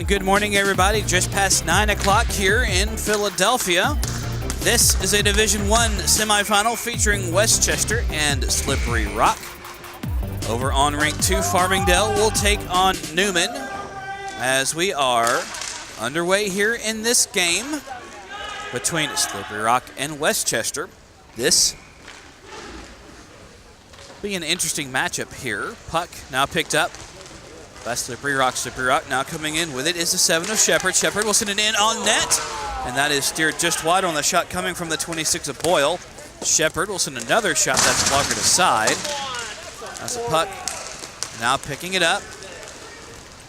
Good morning, everybody. Just past 9 o'clock here in Philadelphia. This is a Division I semifinal featuring WestChester and SlipperyRock. Over on Rink 2, Farmingdale will take on Newman as we are underway here in this game between SlipperyRock and WestChester. This will be an interesting matchup here. Puck now picked up by SlipperyRock. SlipperyRock now coming in with it is the 7 of Shepard. Shepard will send it in on net, and that is steered just wide on the shot coming from the 26 of Boyle. Shepard will send another shot that's blockered aside. That's a puck. Now picking it up.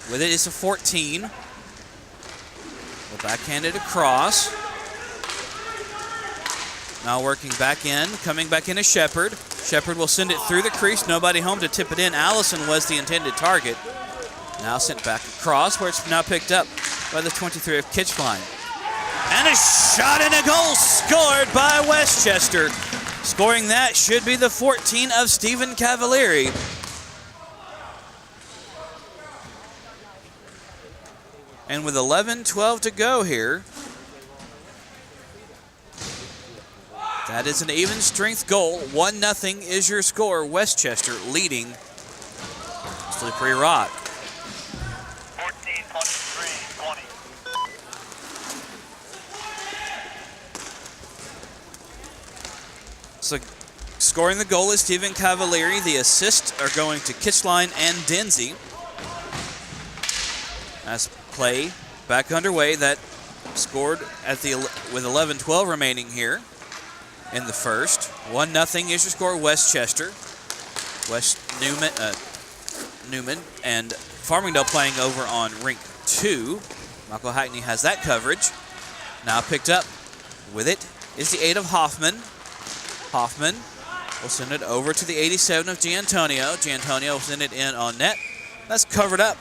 With it is a 14. Will backhand it across. Now working back in, coming back in is Shepard. Shepard will send it through the crease. Nobody home to tip it in. Allison was the intended target. Now sent back across, where it's now picked up by the 23 of Kitchline. And a shot and a goal scored by WestChester. Scoring that should be the 14 of Stephen Cavalieri. And with 11-12 to go here, that is an even strength goal. 1-0 is your score. WestChester leading SlipperyRock. 14-23-20. So scoring the goal is Stephen Cavalieri. The assists are going to Kitchline and Denzi. As play back underway, that scored at the with 11-12 remaining here in the first. 1-0 is your score. WestChester. Newman and Farmingdale playing over on Rink 2. Michael Hackney has that coverage. Now picked up with it is the 8 of Hoffman. Hoffman will send it over to the 87 of Giantonio. Giantonio will send it in on net. That's covered up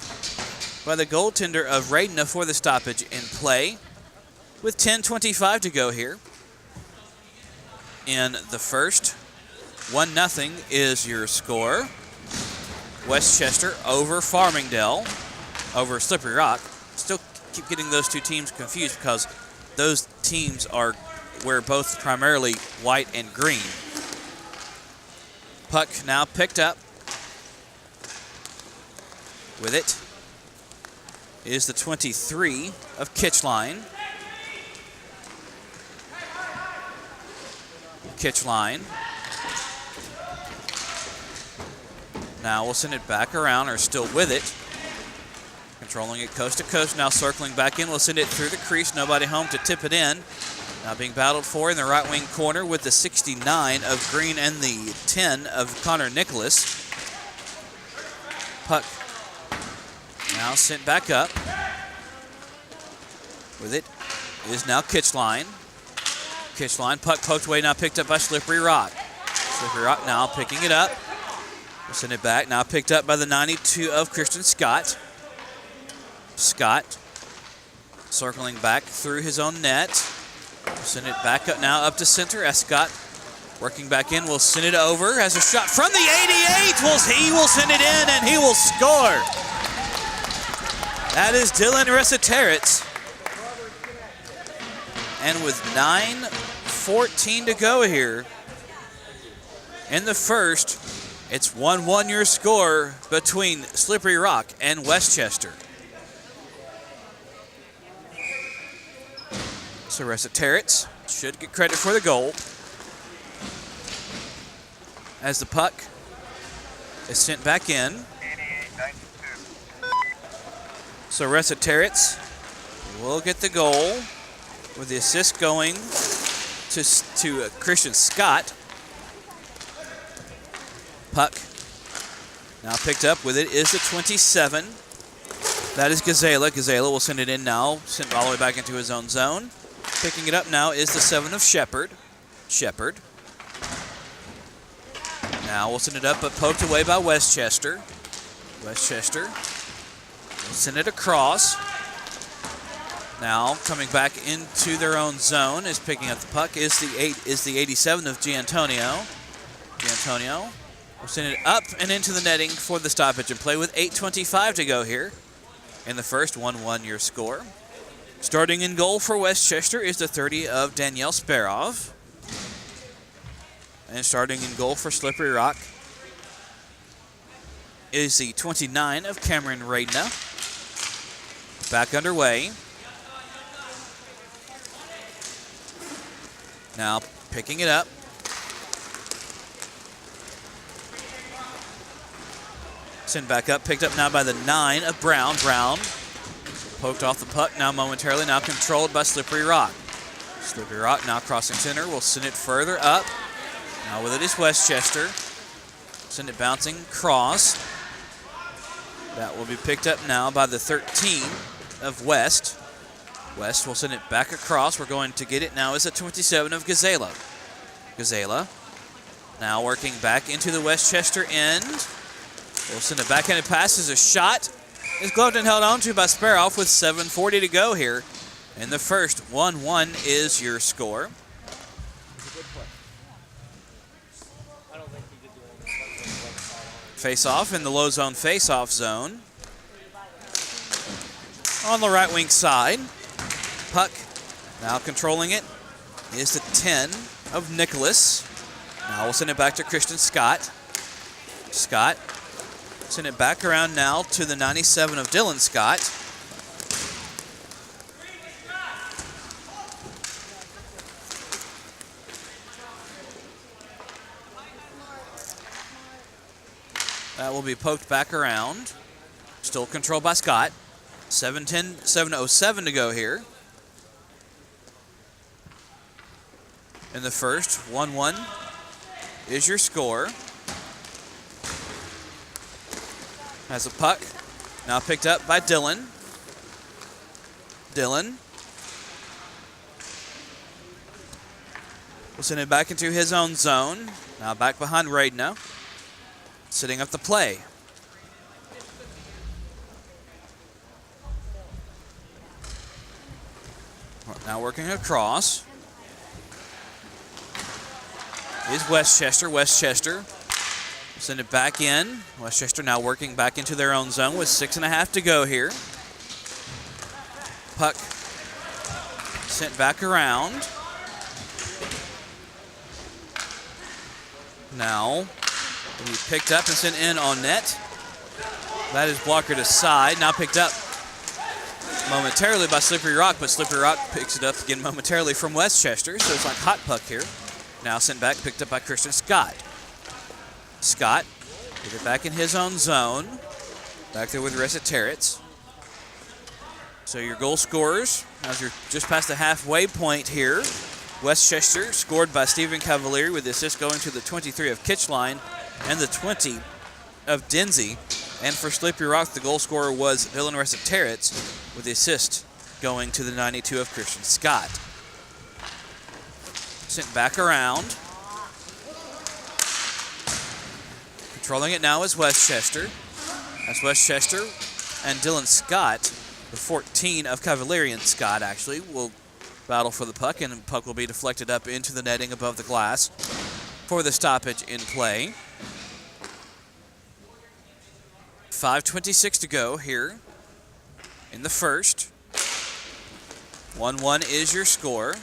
by the goaltender of Radina for the stoppage in play. With 10:25 to go here in the first. 1-0 is your score. WestChester over Farmingdale, over SlipperyRock. Still keep getting those two teams confused because those teams are wear both primarily white and green. Puck now picked up. With it is the 23 of Kitchline. Kitchline. Now we'll send it back around, or still with it. Controlling it coast to coast, now circling back in. We'll send it through the crease, nobody home to tip it in. Now being battled for in the right wing corner with the 69 of Green and the 10 of Connor Nicholas. Puck now sent back up. With it is now Kitchline. Kitchline, puck poked away, now picked up by SlipperyRock. SlipperyRock now picking it up. We'll send it back, now picked up by the 92 of Christian Scott. Scott circling back through his own net. We'll send it back up now up to center as Scott working back in. We'll send it over as a shot from the 88. He will send it in and he will score. That is Dylan Resiteritz. And with 9:14 to go here in the first, it's 1-1 your score between SlipperyRock and WestChester. So Resiteritz should get credit for the goal as the puck is sent back in. 88-92. So Resiteritz will get the goal, with the assist going to Christian Scott. Puck now picked up. With it is the 27. That is Gazela. Gazela will send it in now, sent all the way back into his own zone. Picking it up now is the 7 of Shepard. Shepard. Now we'll send it up, but poked away by WestChester. WestChester will send it across. Now coming back into their own zone is picking up the puck is the 87 of Giantonio. Giantonio will send it up and into the netting for the stoppage and play with 8:25 to go here In the first, 1-1 your score. Starting in goal for WestChester is the 30 of Danielle Sparov. And starting in goal for Slippery Rock is the 29 of Cameron Radna. Back underway. Now picking it up. Send back up, picked up now by the 9 of Brown. Brown poked off the puck now momentarily, now controlled by Slippery Rock. Slippery Rock now crossing center, will send it further up. Now with it is WestChester. Send it bouncing cross. That will be picked up now by the 13 of West. West will send it back across. We're going to get it now is the 27 of Gazela. Gazela now working back into the WestChester end. We'll send it backhanded pass as a shot. Is gloved and held on to by Sparoff with 7:40 to go here. In the first, 1-1 is your score. Face-off in the low zone face-off zone. On the right wing side. Puck now controlling it is the 10 of Nicholas. Now we'll send it back to Christian Scott. Scott send it back around now to the 97 of Dylan Scott. That will be poked back around. Still controlled by Scott. 7:07 to go here. In the first, 1-1 is your score. Has a puck. Now picked up by Dylan. Dylan will send it back into his own zone. Now back behind Radno. Setting up the play. Now working across is WestChester. WestChester send it back in. WestChester now working back into their own zone with 6.5 to go here. Puck sent back around. Now he picked up and sent in on net. That is blockered aside. Now picked up momentarily by Slippery Rock, but Slippery Rock picks it up again momentarily from WestChester. So it's like hot puck here. Now sent back, picked up by Christian Scott. Scott, get it back in his own zone. Back there with the rest of Terrets. So your goal scorers, as you're just past the halfway point here. WestChester scored by Stephen Cavalieri with the assist going to the 23 of Kitchline and the 20 of Denzi. And for Slippery Rock, the goal scorer was Dylan Rest of Terrets with the assist going to the 92 of Christian Scott. Sent back around. Controlling it now is WestChester. That's WestChester and Dylan Scott, the 14 of Cavalieri and Scott actually, will battle for the puck, and the puck will be deflected up into the netting above the glass for the stoppage in play. 5:26 to go here in the first. 1-1 is your score.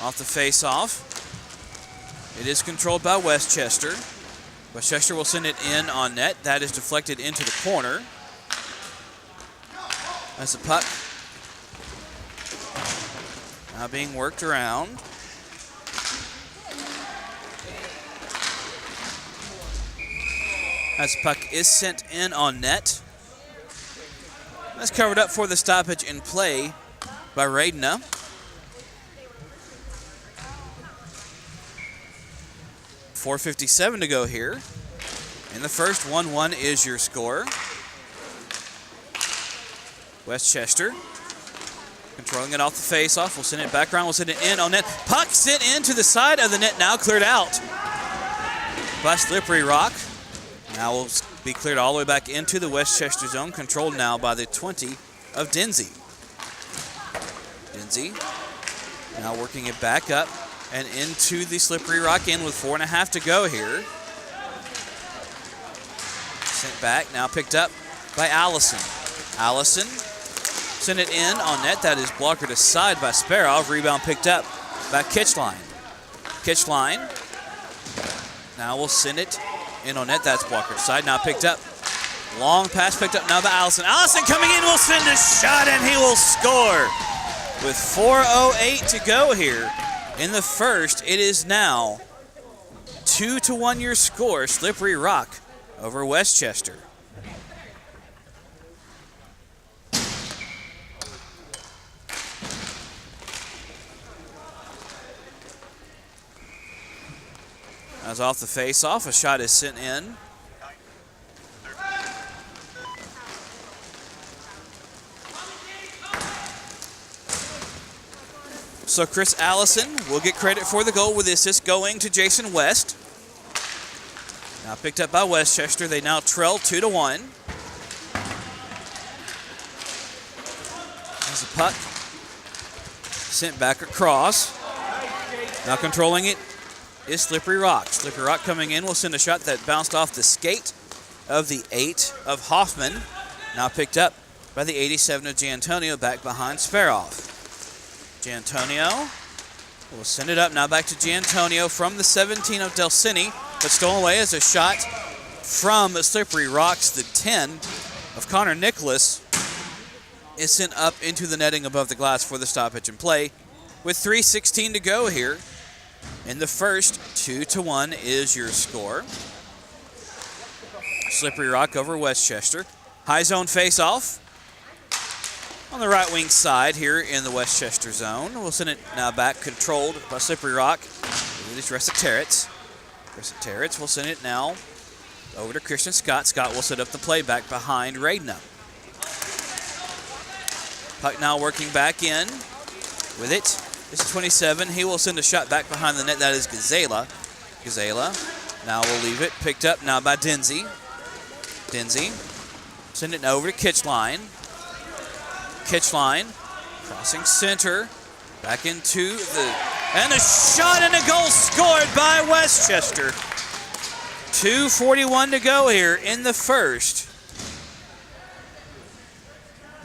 Off the face-off. It is controlled by WestChester. WestChester will send it in on net. That is deflected into the corner. That's the puck now being worked around. As the puck is sent in on net. That's covered up for the stoppage in play by Radna. .457 to go here. In the first, 1-1 is your score. WestChester controlling it off the face-off. We'll send it back around. We'll send it in on net. Puck sent into the side of the net, now cleared out by Slippery Rock. Now will be cleared all the way back into the WestChester zone, controlled now by the 20 of Denzi. Denzi now working it back up and into the Slippery Rock end with 4.5 to go here. Sent back, now picked up by Allison. Allison sent it in on net. That is blockered aside by Sparrow. Rebound picked up by Kitchline. Kitchline now will send it in on net. That's blockered aside. Now picked up. Long pass picked up now by Allison. Allison coming in will send a shot and he will score. With 4:08 to go here in the first, it is now 2-1 your score. Slippery Rock over WestChester. As off the face-off, a shot is sent in. So Chris Allison will get credit for the goal with the assist going to Jason West. Now picked up by WestChester. They now trail 2-1. There's a puck sent back across. Now controlling it is Slippery Rock. Slippery Rock coming in will send a shot that bounced off the skate of the 8 of Hoffman. Now picked up by the 87 of Giantonio back behind Sparoff. Giantonio will send it up now back to Giantonio from the 17 of Delcini, but stolen away as a shot from Slippery Rocks. The 10 of Connor Nicholas is sent up into the netting above the glass for the stoppage and play. With 3:16 to go here in the first, 2-1 is your score. Slippery Rock over WestChester. High zone face-off on the right wing side here in the WestChester zone. We'll send it now back, controlled by Slippery Rock. It is Resicterits. Resicterits will send it now over to Christian Scott. Scott will set up the play back behind Radna. Puck now working back in with it. This is 27. He will send a shot back behind the net. That is Gazela. Gazela now will leave it. Picked up now by Denzi. Denzi send it over to Kitchline. Kitchline crossing center. Back into the... And a shot and a goal scored by WestChester. 2:41 to go here in the first.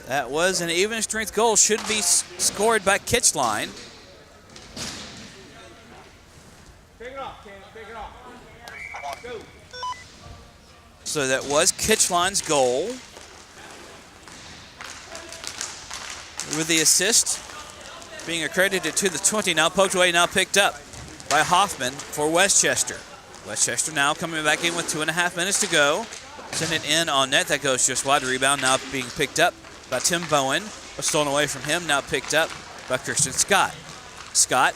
That was an even strength goal. Should be scored by Kitchline. Pick it off, Ken. Pick it off. Go. So that was Kitchline's goal. With the assist being accredited to the 20. Now poked away, now picked up by Hoffman for WestChester. WestChester now coming back in with 2.5 minutes to go. Send it in on net. That goes just wide. Rebound now being picked up by Tim Bowen. Was stolen away from him. Now picked up by Christian Scott. Scott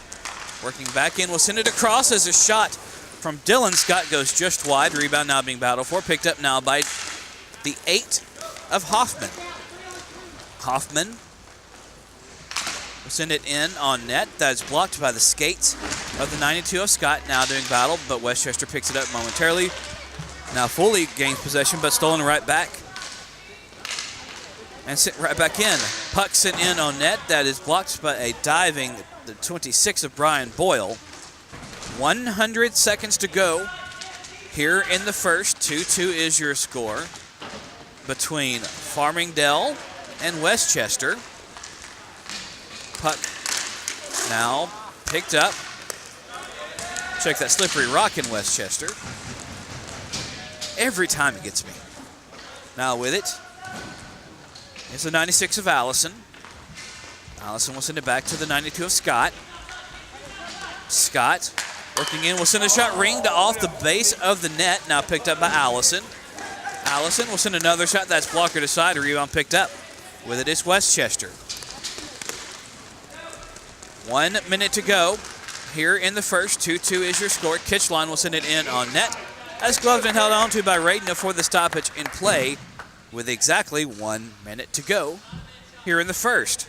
working back in. Will send it across as a shot from Dylan Scott goes just wide. Rebound now being battled for. Picked up now by the 8 of Hoffman. Hoffman will send it in on net. That is blocked by the skates of the 92 of Scott. Now doing battle, but WestChester picks it up momentarily. Now fully gains possession, but stolen right back. And sent right back in. Puck sent in on net. That is blocked by a diving, the 26 of Brian Boyle. 100 seconds to go here in the first. 2-2 is your score between Farmingdale and WestChester. Puck now picked up. Check that Slippery Rock in WestChester. Every time he gets me. Now with it is the 96 of Allison. Allison will send it back to the 92 of Scott. Scott working in will send a shot ringed off the base of the net. Now picked up by Allison. Allison will send another shot that's blocked aside. A rebound picked up. With it is WestChester. 1 minute to go here in the first. 2-2 is your score. Kitchline will send it in on net. As gloved and held on to by Radna for the stoppage in play with exactly 1 minute to go here in the first.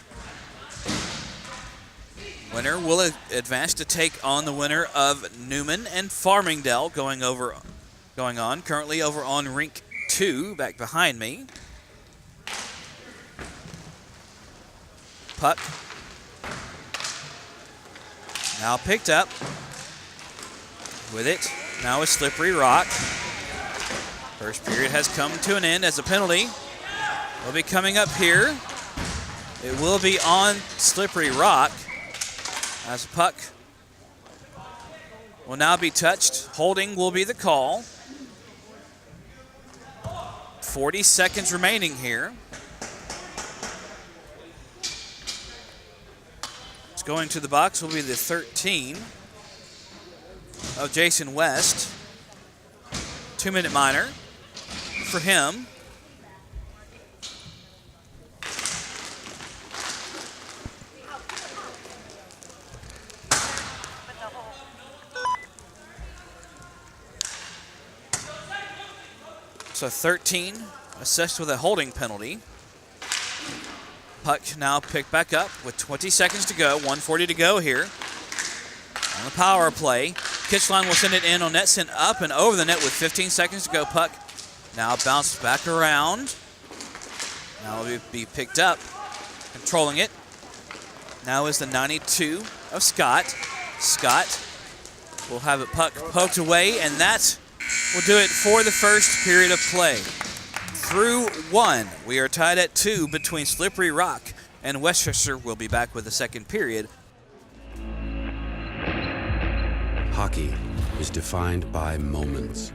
Winner will advance to take on the winner of Newman and Farmingdale going on currently over on rink 2 back behind me. Puck now picked up with it. Now is Slippery Rock. First period has come to an end as a penalty will be coming up here. It will be on SlipperyRock as the puck will now be touched. Holding will be the call. 40 seconds remaining here. It's going to the box will be the 13 of Jason West. 2-minute minor for him. So 13 assessed with a holding penalty. Puck now picked back up with 20 seconds to go, 1:40 to go here. On the power play, Kitchline will send it in on net, sent up and over the net with 15 seconds to go. Puck now bounced back around. Now will be picked up, controlling it. Now is the 92 of Scott. Scott will have it puck poked away, and that will do it for the first period of play. Through 1, we are tied at 2 between SlipperyRock and WestChester. Will be back with the second period. Hockey is defined by moments.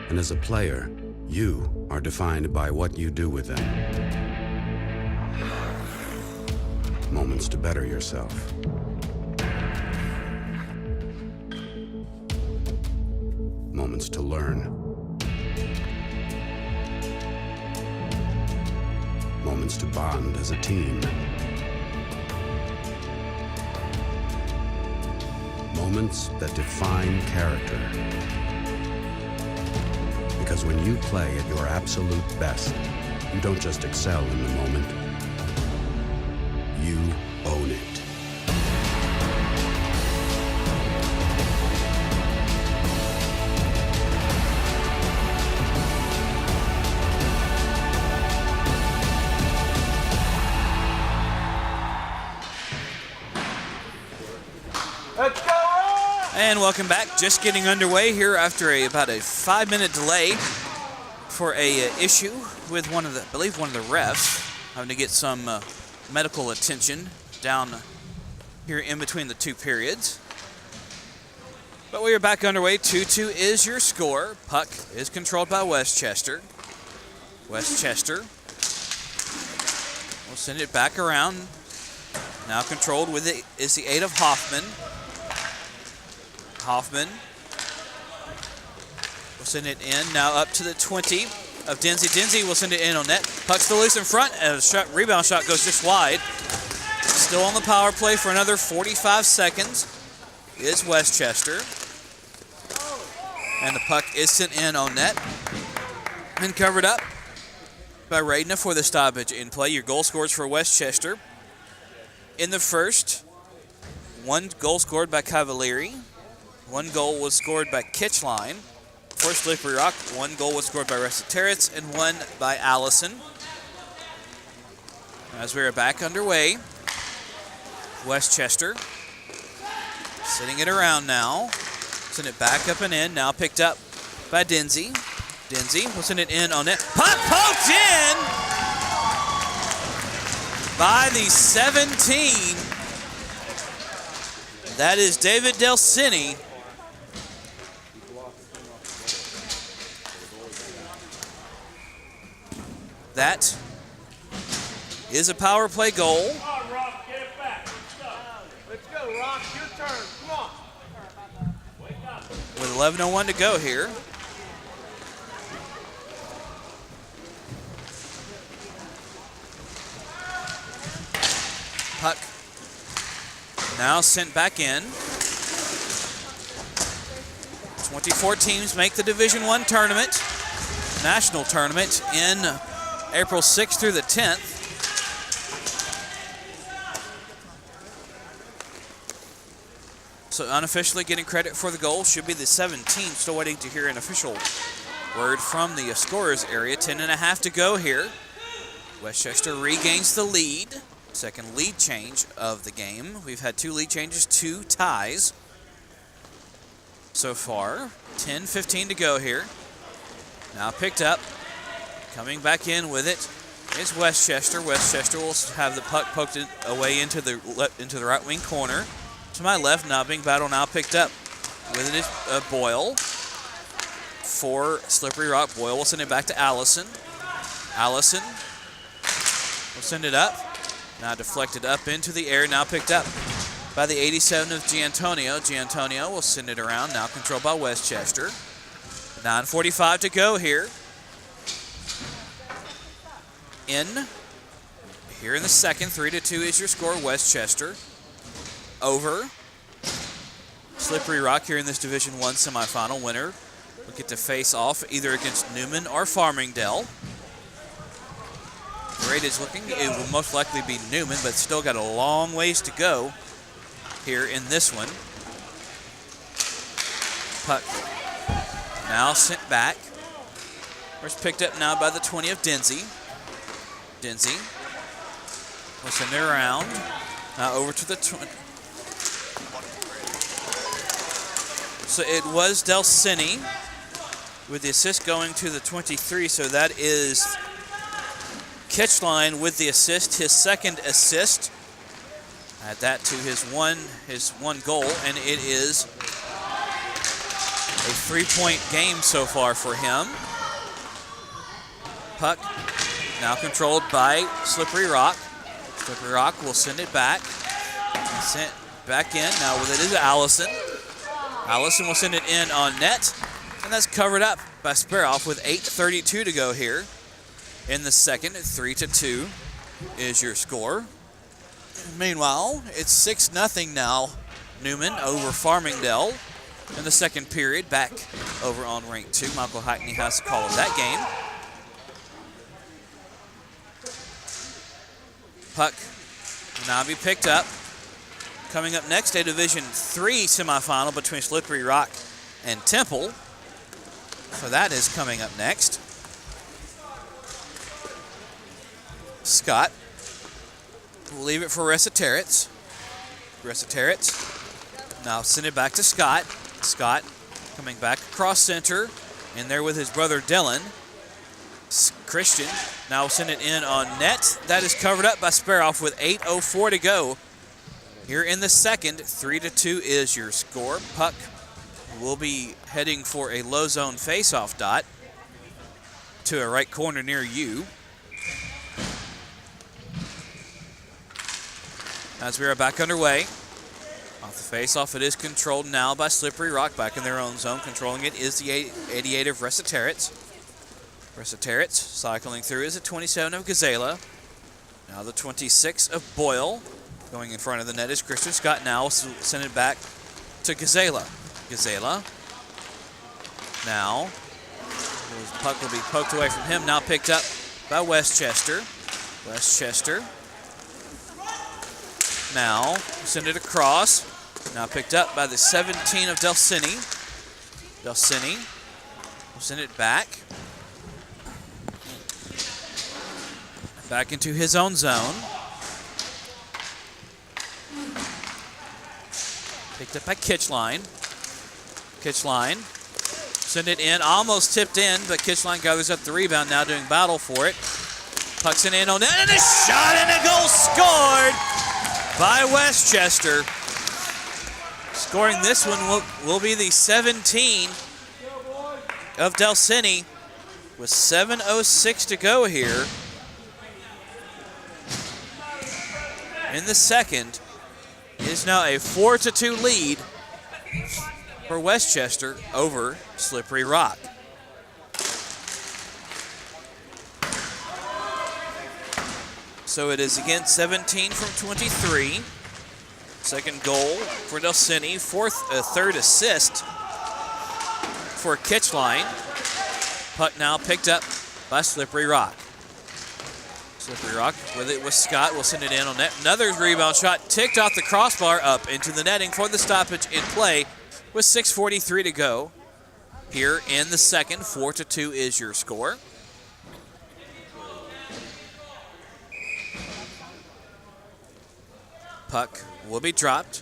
And as a player, you are defined by what you do with them. Moments to better yourself. Moments to learn. Moments to bond as a team. Moments that define character. Because when you play at your absolute best, you don't just excel in the moment, you own it. Let's go! And welcome back. Just getting underway here after about a 5-minute delay for a issue with one of the refs having to get some medical attention down here in between the two periods. But we are back underway. 2-2 is your score. Puck is controlled by WestChester. WestChester will send it back around. Now controlled with it is the 8 of Hoffman. Hoffman will send it in. Now up to the 20 of Denzi. Denzi will send it in on net. Puck's still loose in front. And a rebound shot goes just wide. Still on the power play for another 45 seconds is WestChester. And the puck is sent in on net and covered up by Radna for the stoppage in play. Your goal scores for WestChester. In the first, 1 goal scored by Cavalieri. 1 goal was scored by Kitchline. For SlipperyRock, 1 goal was scored by Resiteritz and 1 by Allison. As we are back underway, WestChester sitting it around now. Send it back up and in. Now picked up by Denzi. Denzi will send it in on net. Puck poked in by the 17. That is David Delcini. That is a power play goal. Come on, Rock, get it back. Let's go, Rock. Your turn. Come on. Wake up. With 11:01 to go here. Puck now sent back in. 24 teams make the Division I tournament, national tournament in April 6th through the 10th. So unofficially getting credit for the goal should be the 17. Still waiting to hear an official word from the scorers area. 10.5 to go here. WestChester regains the lead. Second lead change of the game. We've had 2 lead changes, 2 ties so far. 10:15 to go here. Now picked up. Coming back in with it is WestChester. WestChester will have the puck poked away into the right wing corner. To my left, now being battled, now picked up. With it is Boyle. For Slippery Rock, Boyle will send it back to Allison. Allison will send it up. Now deflected up into the air, now picked up by the 87 of Giantonio. Giantonio will send it around, now controlled by WestChester. 9:45 to go here. Here in the second, 3-2 is your score. WestChester over Slippery Rock here in this Division I semifinal. Winner will get to face off either against Newman or Farmingdale. The rate is looking, it will most likely be Newman, but still got a long ways to go here in this one. Puck now sent back. First picked up now by the 20 of Denzi. Denzi will send it around. Now over to the 20. So it was Delcini with the assist going to the 23. So that is Kitchline with the assist, his second assist. Add that to his one goal, and it is a 3-point game so far for him. Puck now controlled by Slippery Rock. Slippery Rock will send it back. Sent back in. Now with it is Allison. Allison will send it in on net. And that's covered up by Sparoff with 8:32 to go here. In the second, 3-2 is your score. Meanwhile, it's 6-0 now. Newman over Farmingdale in the second period. Back over on rank 2. Michael Hackney has the call of that game. Puck will now be picked up. Coming up next, a Division III semifinal between Slippery Rock and Temple. So that is coming up next. Scott will leave it for Resitaritz. Resitaritz now send it back to Scott. Scott coming back across center. In there with his brother Dylan. Christian now will send it in on net. That is covered up by Sparoff with 8:04 to go. Here in the second, 3-2 is your score. Puck will be heading for a low zone face-off dot to a right corner near you. As we are back underway, off the face-off, it is controlled now by Slippery Rock back in their own zone. Controlling it is the 88 of Resitaritz. Resitaritz cycling through is the 27 of Gazela. Now the 26 of Boyle. Going in front of the net is Christian. Scott now will send it back to Gazela. Gazela. Now, the puck will be poked away from him. Now picked up by WestChester. WestChester. Now, send it across. Now picked up by the 17 of Delcini. Delcini will send it back. Back into his own zone. Picked up by Kitchline. Kitchline. Send it in. Almost tipped in, but Kitchline gathers up the rebound. Now doing battle for it. Pucks it in on net. And a shot and a goal scored by WestChester. Scoring this one will be the 17 of Delcini with 7:06 to go here. In the second, it is now a 4-2 lead for WestChester over Slippery Rock. So it is again 17 from 23. Second goal for Delcini. Third assist for Kitchline. Puck now picked up by Slippery Rock. Slippery Rock with it with Scott. Will send it in on net. Another rebound shot ticked off the crossbar up into the netting for the stoppage in play with 6:43 to go. Here in the second, 4-2 is your score. Puck will be dropped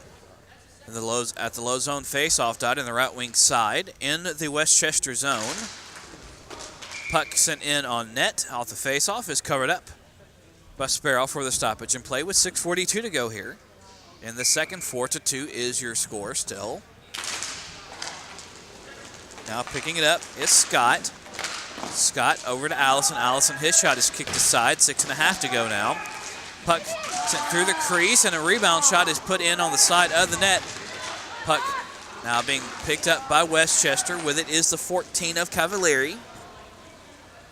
in at the low zone face-off dot in the right wing side in the WestChester zone. Puck sent in on net off the faceoff is covered up by Sparrow for the stoppage in play with 6:42 to go here. In the second, 4-2 is your score still. Now picking it up is Scott. Scott over to Allison. Allison, his shot is kicked aside. 6.5 to go now. Puck sent through the crease, and a rebound shot is put in on the side of the net. Puck now being picked up by WestChester. With it is the 14 of Cavalieri.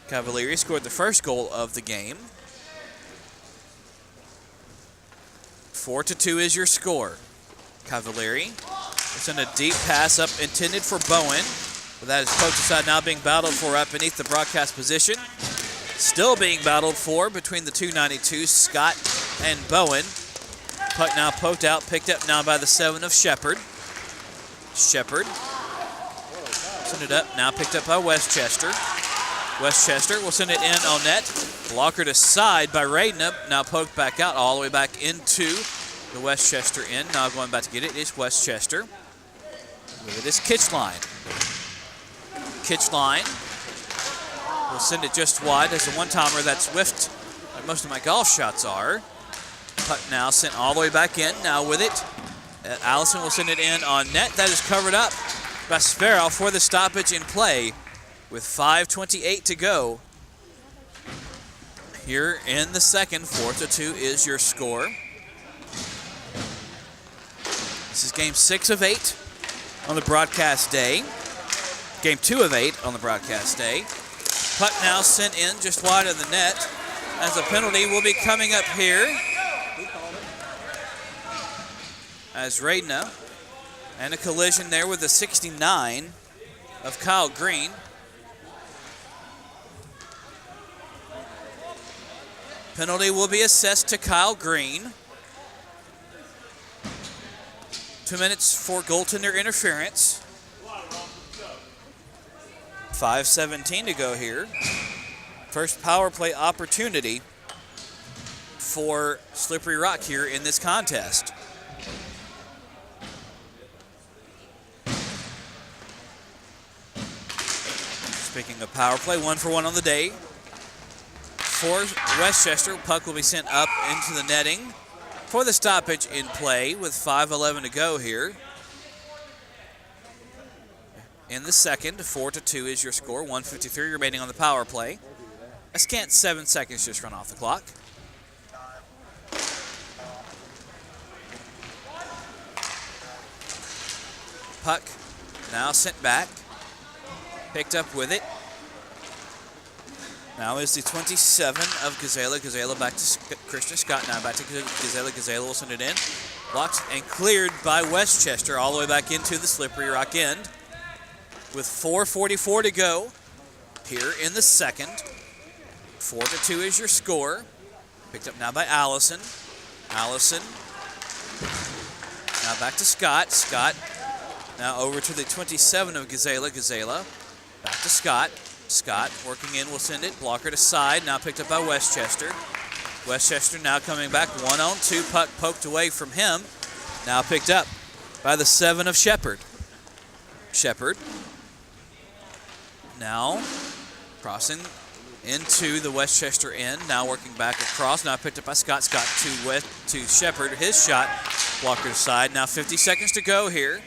Cavalieri scored the first goal of the game. 4-2 is your score. Cavalieri send a deep pass up intended for Bowen. But that is poked aside, now being battled for up beneath the broadcast position. Still being battled for between the 292s, Scott and Bowen. Puck now poked out, picked up now by the 7 of Shepard. Shepard send it up, now picked up by WestChester. WestChester will send it in on net. Blockered aside by Radna, now poked back out all the way back into the WestChester end. Now going back to get it is WestChester. With it is Kitchline. Kitchline will send it just wide as a one-timer that's whiffed like most of my golf shots are. Puck now sent all the way back in. Now with it, Allison will send it in on net. That is covered up by Sparrow for the stoppage in play with 5:28 to go. Here in the second, 4-2 is your score. This is game 6 of 8 on the broadcast day. Game 2 of 8 on the broadcast day. Puck now sent in just wide of the net as a penalty will be coming up here. As Radna and a collision there with the 69 of Kyle Green. Penalty will be assessed to Kyle Green. 2 minutes for goaltender interference. 5:17 to go here. First power play opportunity for SlipperyRock here in this contest. Speaking of power play, 1-for-1 on the day. For WestChester, puck will be sent up into the netting for the stoppage in play with 5:11 to go here. In the second, 4-2 is your score. 1:53 remaining on the power play. A scant 7 seconds just run off the clock. Puck now sent back. Picked up with it. Now is the 27 of Gazela. Gazela back to Christian Scott. Now back to Gazela. Gazela will send it in. Blocked and cleared by WestChester all the way back into the SlipperyRock end. With 4:44 to go here in the second. 4-2 is your score. Picked up now by Allison. Allison. Now back to Scott. Scott now over to the 27 of Gazela. Gazela back to Scott. Scott working in will send it. Blockered aside. Now picked up by WestChester. WestChester now coming back 1-on-2. Puck poked away from him. Now picked up by the 7 of Shepard. Shepard. Now crossing into the WestChester end. Now working back across. Now picked up by Scott. Scott to Shepard. His shot blocked aside. Now 50 seconds to go here.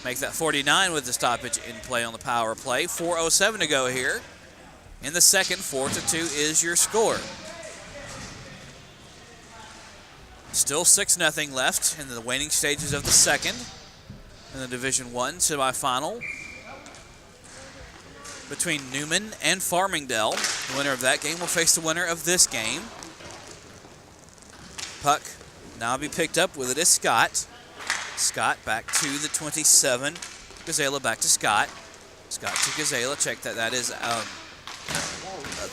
Make that 49 with the stoppage in play on the power play. 4:07 to go here. In the second, 4-2 is your score. Still 6-0 left in the waning stages of the second in the Division I semifinal between Newman and Farmingdale. The winner of that game will face the winner of this game. Puck now be picked up with it is Scott. Scott back to the 27. Gazela back to Scott. Scott to Gazela. Check that. That is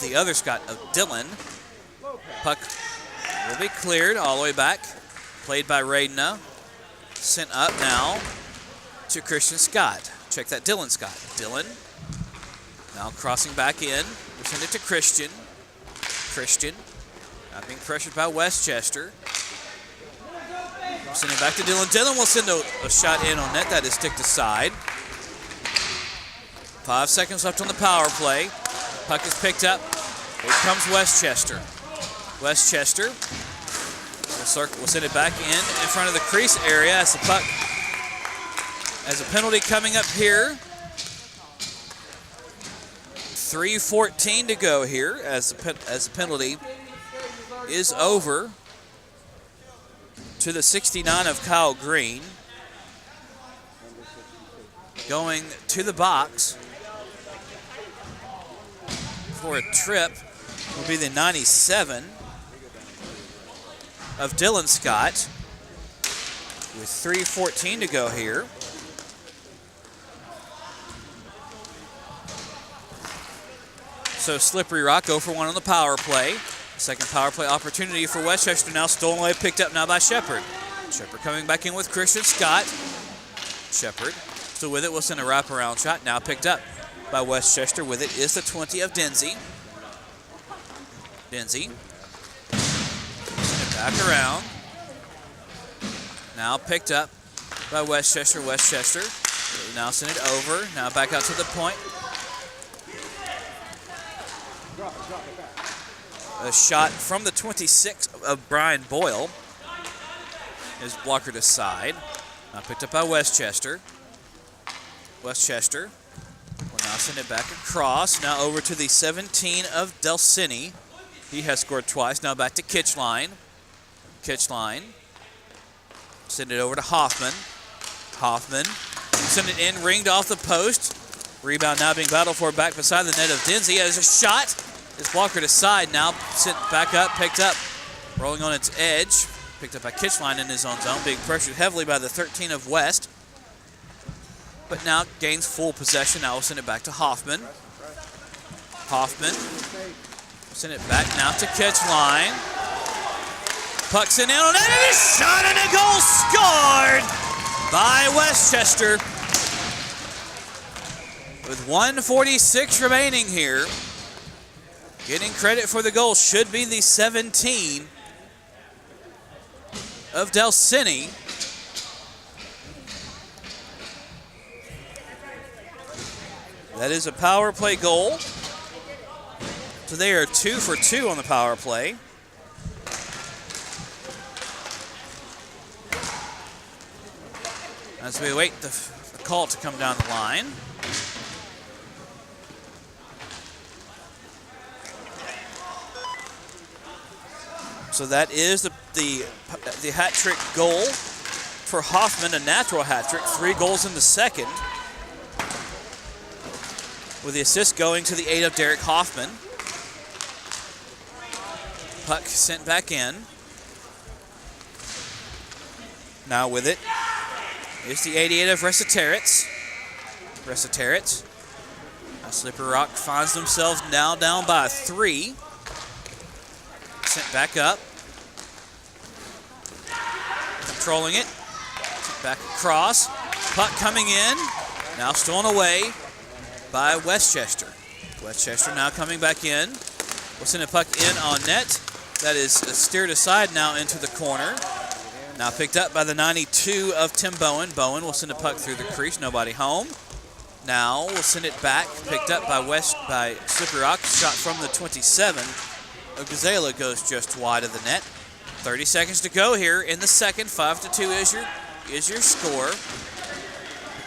the other Scott of Dillon. Puck will be cleared all the way back. Played by Radna. Sent up now to Christian Scott. Check that. Dillon Scott. Dillon now crossing back in. We'll send it to Christian. Christian not being pressured by WestChester. Send it back to Dillon. Dillon will send a shot in on net. That is ticked aside. 5 seconds left on the power play. Puck is picked up. Here comes WestChester. WestChester will send it back in front of the crease area as the puck, as a penalty coming up here. 3:14 to go here as the penalty is over to the 69 of Kyle Green. Going to the box for a trip will be the 97 of Dylan Scott with 3:14 to go here. So SlipperyRock 0 for 1 on the power play. Second power play opportunity for WestChester, now stolen away, picked up now by Shepard. Shepard coming back in with Christian Scott. Shepard still with it, will send a wraparound shot, now picked up by WestChester. With it is the 20 of Denzi. Denzi. Send it back around. Now picked up by WestChester. WestChester now send it over, now back out to the point. A shot from the 26 of Brian Boyle is blockered aside. Now picked up by WestChester. WestChester will now send it back across. Now over to the 17 of Delcini. He has scored twice. Now back to Kitchline. Kitchline. Send it over to Hoffman. Hoffman. Send it in, ringed off the post. Rebound now being battled for back beside the net of Denzi. As a shot is blockered aside. Now sent back up, picked up. Rolling on its edge. Picked up by Kitchline in his own zone. Being pressured heavily by the 13 of West. But now gains full possession. Now we'll send it back to Hoffman. Hoffman. Send it back now to Kitchline. Puck sent in on it, and a shot and a goal scored by WestChester. With 1:46 remaining here. Getting credit for the goal should be the 17 of Delcini. That is a power play goal. So they are 2 for 2 on the power play. As we await the call to come down the line. So that is the hat trick goal for Hoffman, a natural hat trick, 3 goals in the second. With the assist going to the 8 of Derek Hoffman. Puck sent back in. Now with it is the 88 of Resiteritz. Resiteritz. Now SlipperyRock finds themselves now down by 3. Sent back up. Controlling it. Back across. Puck coming in. Now stolen away by WestChester. WestChester now coming back in. We'll send a puck in on net. That is steered aside now into the corner. Now picked up by the 92 of Tim Bowen. Bowen will send a puck through the crease. Nobody home. Now we'll send it back. Picked up by SlipperyRock. Shot from the 27 of Gazela goes just wide of the net. 30 seconds to go here in the second. 5-2 is your score.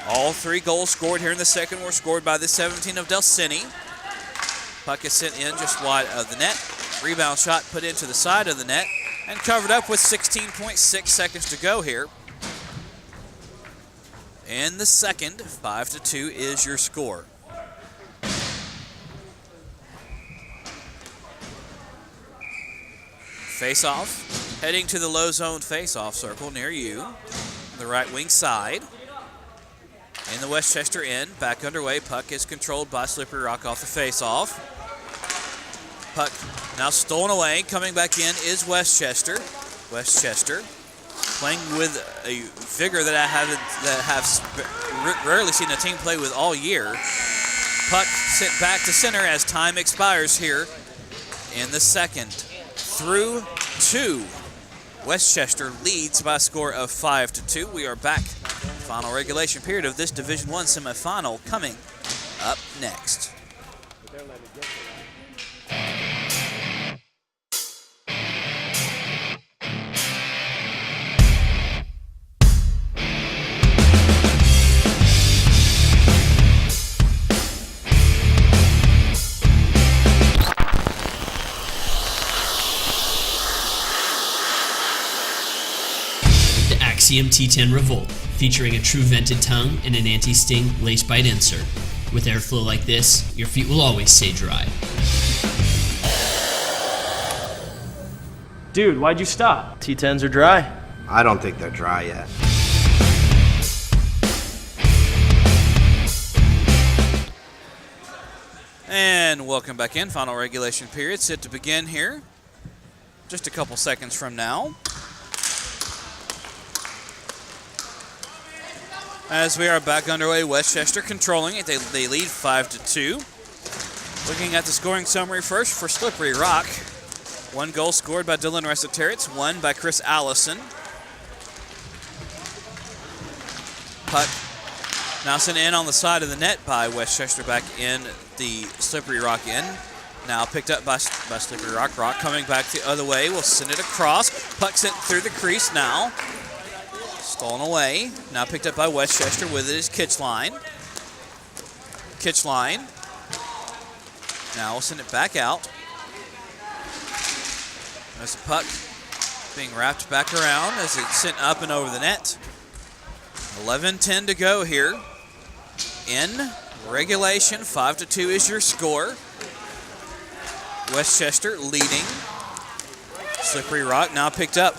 All 3 goals scored here in the second were scored by the 17 of Delcini. Puck is sent in just wide of the net. Rebound shot put into the side of the net and covered up with 16.6 seconds to go here. In the second, 5-2 is your score. Face-off, heading to the low zone face-off circle near you. The right wing side. In the WestChester end, back underway. Puck is controlled by SlipperyRock off the face-off. Puck now stolen away. Coming back in is WestChester. WestChester playing with a vigor that I have rarely seen a team play with all year. Puck sent back to center as time expires here in the second. Through 2. WestChester leads by a score of 5-2. We are back. Final regulation period of this Division I semifinal coming up next. Axiom T10 Revolt, featuring a true vented tongue and an anti-sting lace bite insert. With airflow like this, your feet will always stay dry. Dude, why'd you stop? T10s are dry. I don't think they're dry yet. And welcome back in. Final regulation period set to begin here. Just a couple seconds from now. As we are back underway, WestChester controlling it. They lead 5-2. Looking at the scoring summary first for Slippery Rock. 1 goal scored by Dylan Resetaritz, 1 by Chris Allison. Puck now sent in on the side of the net by WestChester back in the Slippery Rock end. Now picked up by Slippery Rock. Rock coming back the other way. Will send it across. Puck sent through the crease now. Stolen away. Now picked up by WestChester with it is Kitchline. Kitchline. Now we'll send it back out. There's the puck being wrapped back around as it's sent up and over the net. 11:10 to go here in regulation. 5-2 is your score. WestChester leading. Slippery Rock now picked up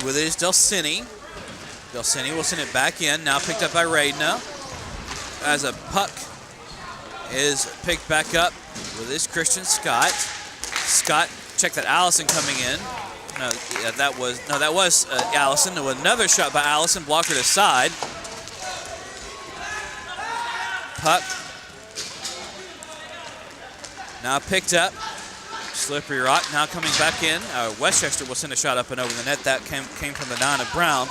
with it is Delcini. Delcini will send it back in, now picked up by Radna. As a puck is picked back up with this Christian Scott. Scott, check that Allison coming in. That was Allison. There was another shot by Allison, blocked it aside. Puck now picked up. Slippery Rock now coming back in. WestChester will send a shot up and over the net. That came from the 9 of Brown.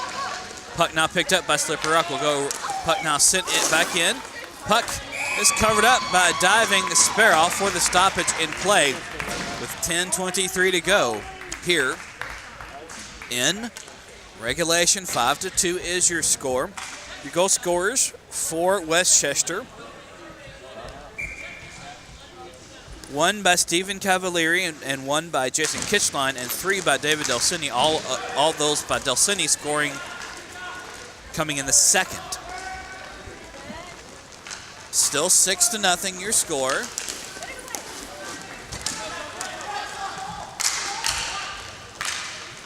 Puck now picked up by Slippery Rock. Will go. Puck now sent it back in. Puck is covered up by diving Sparrow for the stoppage in play with 10:23 to go here in regulation. 5-2 is your score. Your goal scorers for WestChester. 1 by Stephen Cavalieri and 1 by Jason Kitchline and 3 by David Delcini. All those by Delcini scoring coming in the second. Still 6-0 your score.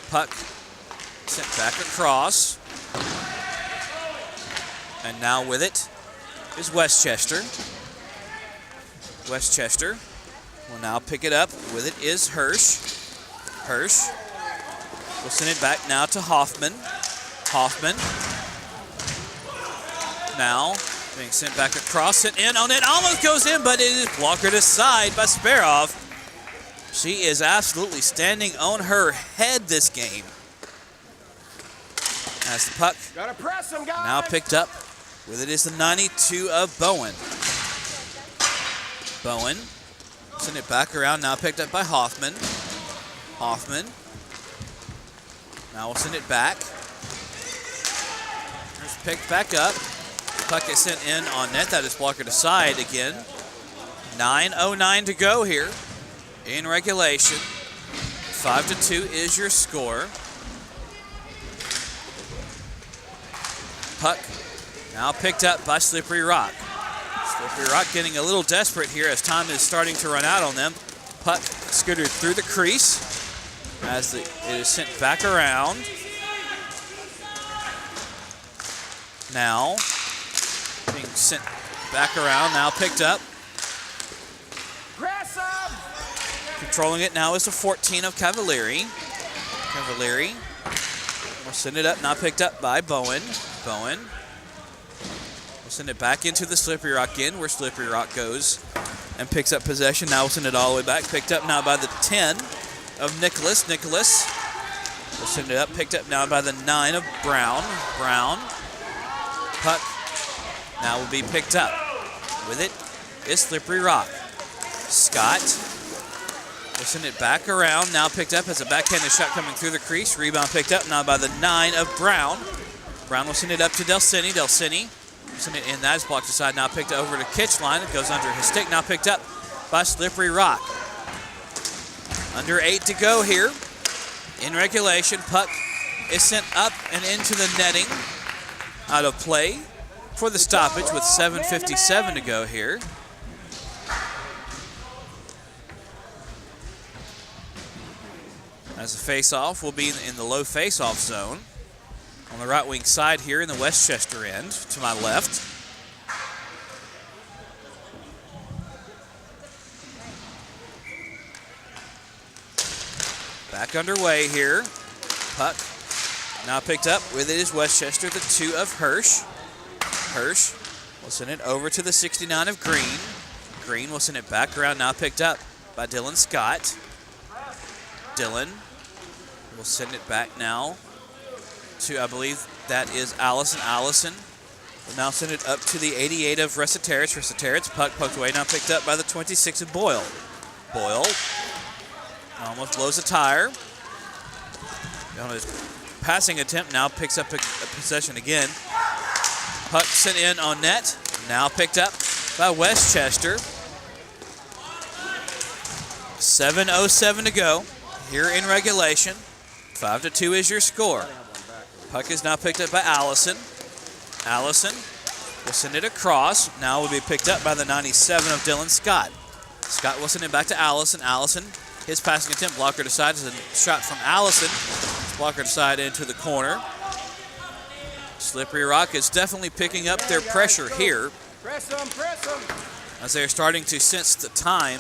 Puck sent back across. And now with it is WestChester. WestChester will now pick it up. With it is Hirsch. Hirsch will send it back now to Hoffman. Hoffman now being sent back across, sent in on it, almost goes in, but it is blockered aside by Sparrow. She is absolutely standing on her head this game. As the puck now picked up, with it is the 92 of Bowen. Bowen sent it back around, now picked up by Hoffman. Hoffman now will send it back. It's picked back up. Puck is sent in on net. That is blocked aside again. 9:09 to go here in regulation. 5-2 is your score. Puck now picked up by Slippery Rock. Slippery Rock getting a little desperate here as time is starting to run out on them. Puck scooted through the crease as it is sent back around. Now being sent back around, now picked up. Controlling it now is the 14 of Cavalieri. Cavalieri will send it up, now picked up by Bowen. Bowen will send it back into the Slippery Rock end, where Slippery Rock goes and picks up possession. Now will send it all the way back, picked up now by the 10 of Nicholas. Nicholas will send it up, picked up now by the 9 of Brown. Brown. Puck now will be picked up. With it is Slippery Rock. Scott will send it back around. Now picked up as a backhanded shot coming through the crease. Rebound picked up now by the 9 of Brown. Brown will send it up to Delcini. Delcini send it in. That is blocked aside. Now picked over to Kitchline. It goes under his stick. Now picked up by Slippery Rock. Under 8 to go here in regulation. Puck is sent up and into the netting. Out of play for the stoppage with 7:57 to go here. As the face-off will be in the low face-off zone on the right wing side here in the WestChester end to my left. Back underway here. Puck now picked up with it is WestChester, the 2 of Hirsch. Hirsch will send it over to the 69 of Green. Green will send it back around, now picked up by Dylan Scott. Dylan will send it back now to, I believe that is Allison. Allison will now send it up to the 88 of Resetaritz. Resetaritz, puck poked away, now picked up by the 26 of Boyle. Boyle almost blows a tire. On his passing attempt, now picks up a possession again. Puck sent in on net, now picked up by WestChester. 7:07 to go here in regulation. 5-2 is your score. Puck is now picked up by Allison. Allison will send it across. Now will be picked up by the 97 of Dylan Scott. Scott will send it back to Allison. Allison, his passing attempt, blocker to side, is a shot from Allison. Blocker to side into the corner. Slippery Rock is definitely picking up their pressure here. Press them, press them. As they're starting to sense the time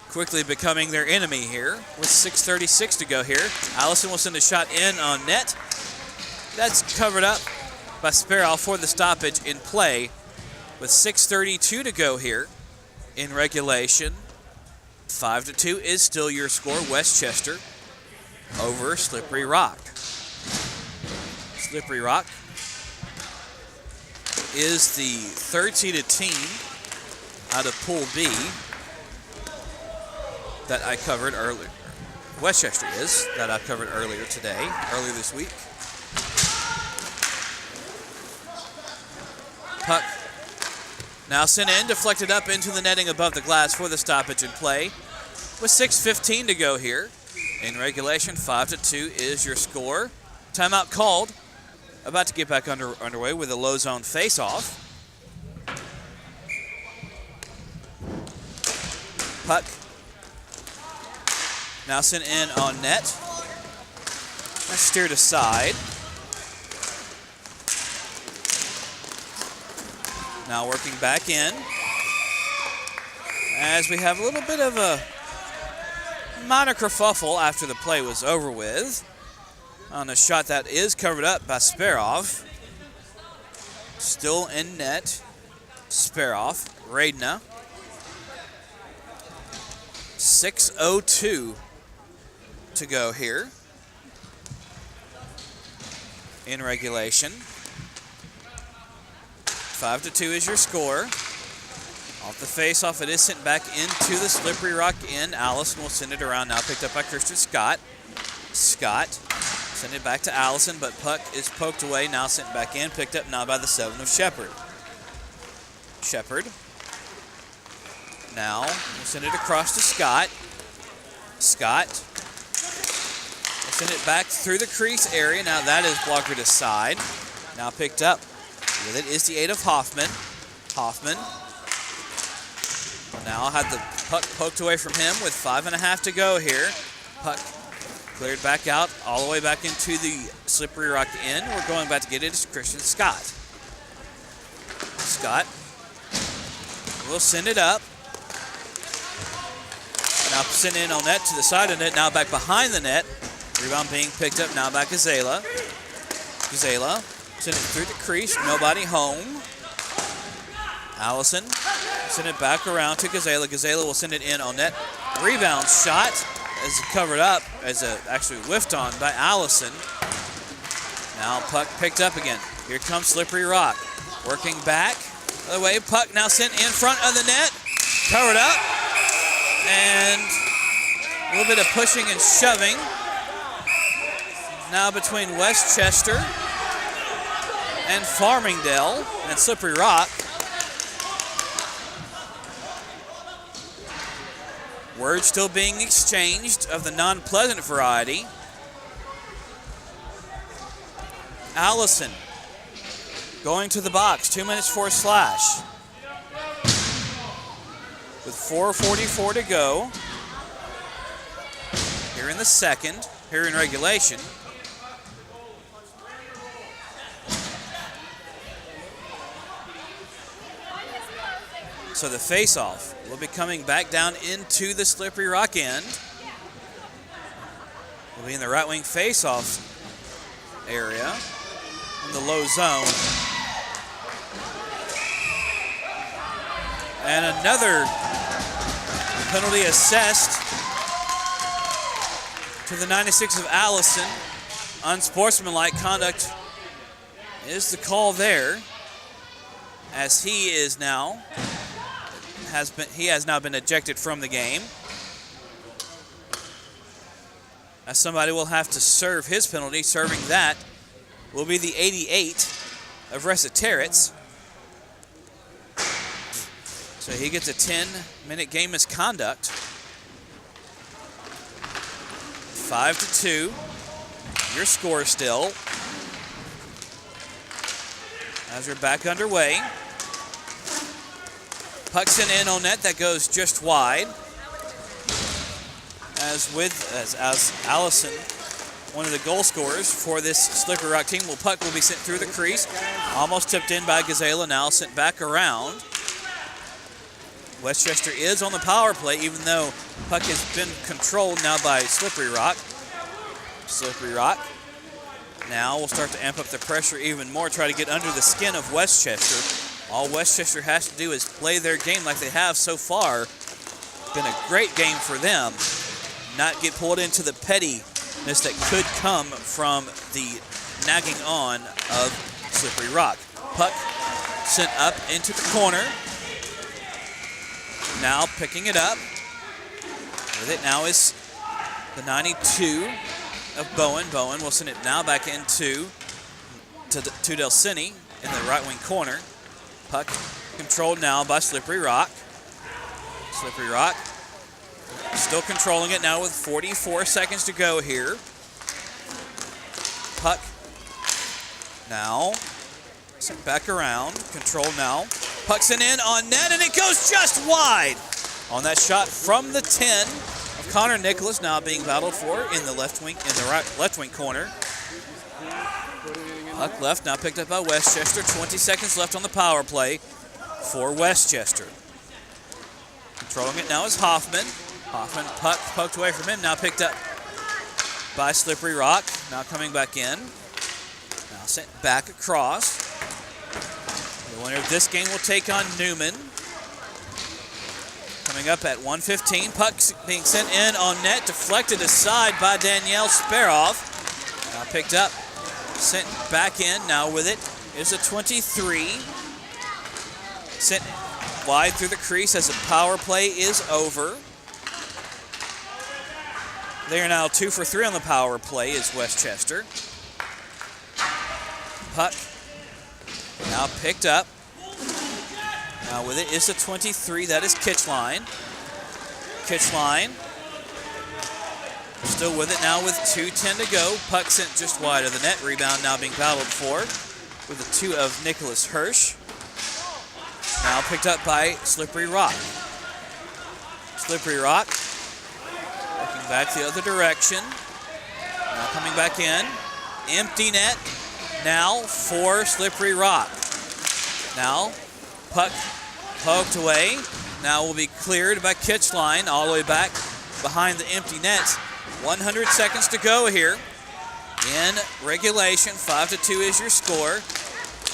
quickly becoming their enemy here with 6:36 to go here. Allison will send a shot in on net. That's covered up by Sparrow for the stoppage in play with 6:32 to go here in regulation. 5-2 is still your score. WestChester over Slippery Rock. Slippery Rock is the third-seeded team out of Pool B that I covered earlier. WestChester is, that I covered earlier this week. Puck now sent in, deflected up into the netting above the glass for the stoppage in play. With 6:15 to go here in regulation, 5-2 is your score. Timeout called. About to get back underway with a low zone face-off. Puck now sent in on net. That's steered aside. Now working back in. As we have a little bit of a minor kerfuffle after the play was over with. On a shot that is covered up by Sparrow. Still in net. Sparrow. Radna. 6:02 to go here in regulation. 5-2 is your score. Off the face-off, it is sent back into the Slippery Rock end. Allison will send it around, now picked up by Christian Scott. Scott send it back to Allison, but puck is poked away, now sent back in, picked up now by the 7 of Shepard. Shepard now we'll send it across to Scott. Scott will send it back through the crease area. Now that is blockered aside. Now picked up with it is the 8 of Hoffman. Hoffman will now have the puck poked away from him with 5.5 to go here. Puck cleared back out all the way back into the Slippery Rock end. We're going back to get it to Christian Scott. Scott will send it up. Now sent in on net to the side of net, now back behind the net. Rebound being picked up now by Gazela. Gazela sent it through the crease, nobody home. Allison send it back around to Gazela. Gazela will send it in on net. Rebound shot is covered up, as actually whiffed on by Allison. Now puck picked up again. Here comes Slippery Rock. Working back. Other way, puck now sent in front of the net. Covered up. And a little bit of pushing and shoving. Now between WestChester and Farmingdale and Slippery Rock. Words still being exchanged of the non-pleasant variety. Allison going to the box, 2 minutes for a slash. With 4:44 to go here in the second, here in regulation. So the face-off will be coming back down into the Slippery Rock end. Will be in the right wing face-off area in the low zone. And another penalty assessed to the 96 of Allison. Unsportsmanlike conduct is the call there, as he is now has now been ejected from the game. As somebody will have to serve his penalty. Serving that will be the 88 of Resetaritz. So he gets a 10-minute game misconduct. 5-2. Your score still. As we're back underway. Puck sent in on net, that goes just wide. As Allison, one of the goal scorers for this Slippery Rock team, puck will be sent through the crease. Almost tipped in by Gazela, now sent back around. WestChester is on the power play, even though puck has been controlled now by Slippery Rock. Slippery Rock now will start to amp up the pressure even more, try to get under the skin of WestChester. All WestChester has to do is play their game like they have so far. Been a great game for them. Not get pulled into the pettiness that could come from the nagging on of Slippery Rock. Puck sent up into the corner. Now picking it up. With it now is the 92 of Bowen. Bowen will send it now back into to Delcini in the right wing corner. Puck controlled now by Slippery Rock. Slippery Rock still controlling it now with 44 seconds to go here. Puck now sent back around, controlled now. Puck sent in on net, and it goes just wide on that shot from the 10 of Connor Nicholas, now being battled for in the left wing corner. Puck left, now picked up by WestChester. 20 seconds left on the power play for WestChester. Controlling it now is Hoffman. Hoffman, puck poked away from him, now picked up by Slippery Rock. Now coming back in. Now sent back across. The winner of this game will take on Newman. Coming up at 1:15. Puck being sent in on net, deflected aside by Danielle Sparoff. Now picked up. Sent back in, now with it is a 23. Sent wide through the crease as the power play is over. They are now 2 for 3 on the power play is WestChester. Puck now picked up. Now with it is a 23, that is Kitchline. Kitchline still with it now with 2:10 to go. Puck sent just wide of the net. Rebound now being battled for with the 2 of Nicholas Hirsch. Now picked up by Slippery Rock. Slippery Rock looking back the other direction. Now coming back in. Empty net now for Slippery Rock. Now puck poked away. Now will be cleared by Kitchline all the way back behind the empty nets. 100 seconds to go here in regulation. 5-2 is your score.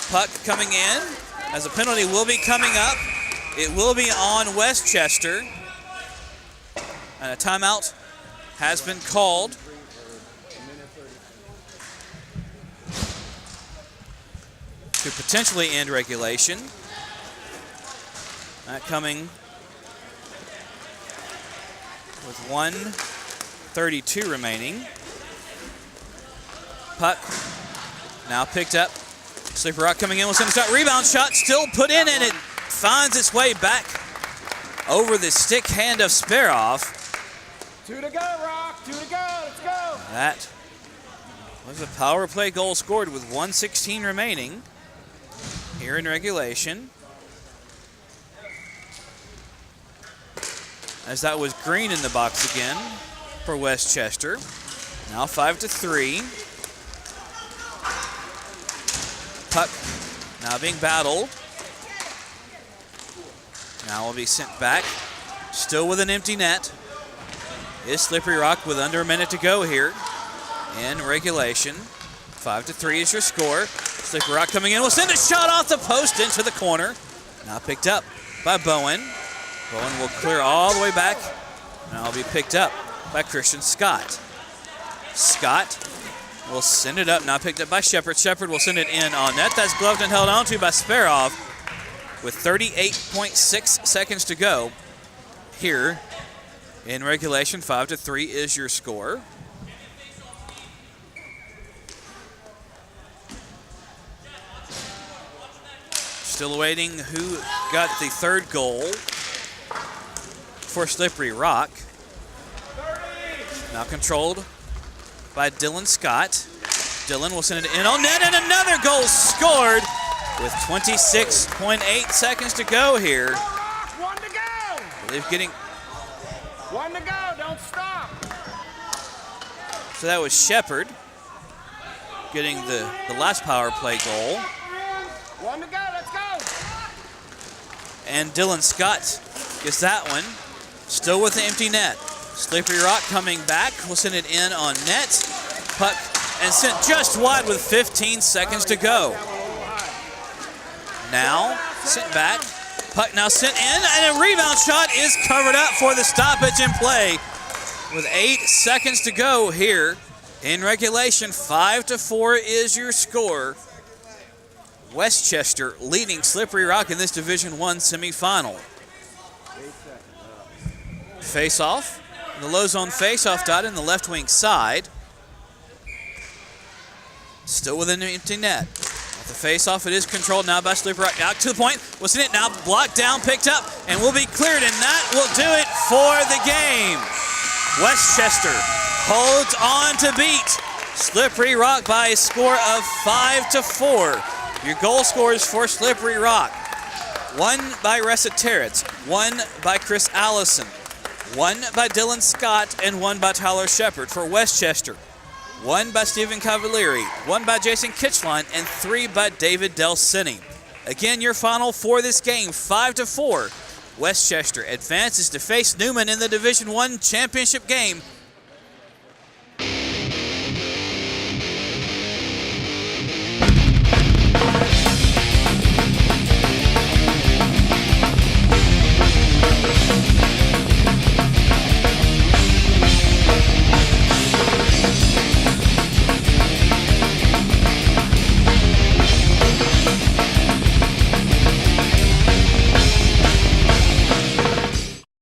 Puck coming in as a penalty will be coming up. It will be on WestChester. And a timeout has been called. To potentially end regulation. That coming with 1:32 remaining. Puck now picked up. SlipperyRock coming in with some shot. Rebound shot still put in, and it finds its way back over the stick hand of Sparrow. 2 to go, Rock. 2 to go. Let's go. That was a power play goal scored with 1:16 remaining here in regulation. As that was Green in the box again for WestChester. Now 5-3. Puck now being battled. Now will be sent back. Still with an empty net is SlipperyRock with under a minute to go here in regulation. 5-3 is your score. SlipperyRock coming in will send a shot off the post into the corner. Now picked up by Bowen. Bowen will clear all the way back. Now will be picked up by Christian Scott. Scott will send it up. Now picked up by Shepard. Shepard will send it in on net. That's gloved and held on to by Sparrow with 38.6 seconds to go here in regulation. 5-3 is your score. Still awaiting who got the third goal for SlipperyRock. Now controlled by Dylan Scott. Dylan will send it in on net, and another goal scored with 26.8 seconds to go here. 1 to go. They're getting. 1 to go. Don't stop. So that was Shepard getting the last power play goal. 1 to go. Let's go. And Dylan Scott gets that one. Still with the empty net. SlipperyRock coming back. Will send it in on net. Puck and sent just wide with 15 seconds to go. Now sent back. Puck now sent in, and a rebound shot is covered up for the stoppage in play with 8 seconds to go here in regulation. 5-4 is your score. WestChester leading SlipperyRock in this Division I semifinal. Face-off. The low zone face-off dot in the left wing side. Still with an empty net. At the face-off, it is controlled now by SlipperyRock. Out to the point. Wasn't it now blocked down, picked up, and will be cleared, and that will do it for the game. WestChester holds on to beat SlipperyRock by a score of 5-4. Your goal scores for SlipperyRock: 1 by Ressa Territz, 1 by Chris Allison, 1 by Dylan Scott, and 1 by Tyler Shepard. For WestChester, 1 by Stephen Cavalieri, 1 by Jason Kitchline, and 3 by David Delcini. Again, your final for this game: 5-4. WestChester advances to face Newman in the Division I championship game